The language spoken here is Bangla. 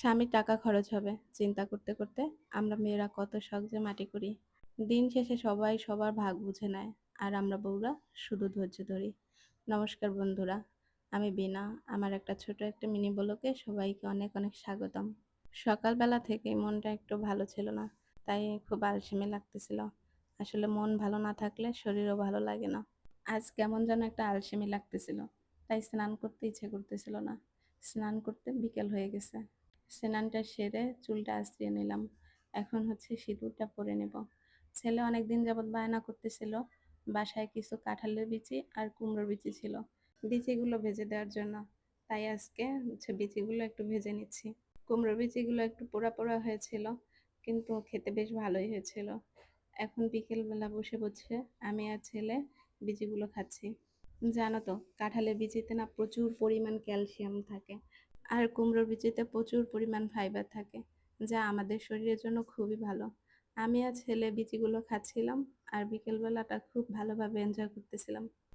স্বামীর টাকা খরচ হবে চিন্তা করতে করতে আমরা মেয়েরা কত শখ যে মাটি করি। দিন শেষে সবাই সবার ভাগ বুঝে নেয়, আর আমরা বউরা শুধু ধৈর্য ধরি। নমস্কার বন্ধুরা, আমি বিনা। আমার একটা ছোট মিনি ব্লগে সবাইকে অনেক অনেক স্বাগতম। সকালবেলা থেকেই মনটা একটু ভালো ছিল না, তাই খুব আলসেমি লাগতেছিল। আসলে মন ভালো না থাকলে শরীরও ভালো লাগে না। আজ কেমন যেন একটা আলসেমি লাগতেছিল, তাই স্নান করতে ইচ্ছে করতেছিল না। স্নান করতে বিকেল হয়ে গেছে। স্নানটা সেরে চুলটা আঁচড়িয়ে নিলাম। এখন হচ্ছে সিঁদুরটা পরে নেব। ছেলে অনেকদিন যাবৎ বায়না করতেছিল বাসায় কিছু কাঁঠালের বিচি আর কুমড়োর বিচি ছিল, বিচিগুলো ভেজে দেওয়ার জন্য। তাই আজকে হচ্ছে বিচিগুলো একটু ভেজে নিচ্ছি। কুমড়োর বিচিগুলো একটু পোড়া পোড়া হয়েছিল, কিন্তু খেতে বেশ ভালোই হয়েছিল। এখন বিকেলবেলা বসে বসে আমি আর ছেলে বিচিগুলো খাচ্ছি। জানো তো, কাঁঠালের বিচিতে না প্রচুর পরিমাণ ক্যালসিয়াম থাকে, আর কুমড়োর বিচিতে প্রচুর পরিমাণ ফাইবার থাকে, যা আমাদের শরীরের জন্য খুবই ভালো। আমি আর ছেলে বিচিগুলো খাচ্ছিলাম, আর বিকেলবেলাটা খুব ভালোভাবে এনজয় করতেছিলাম।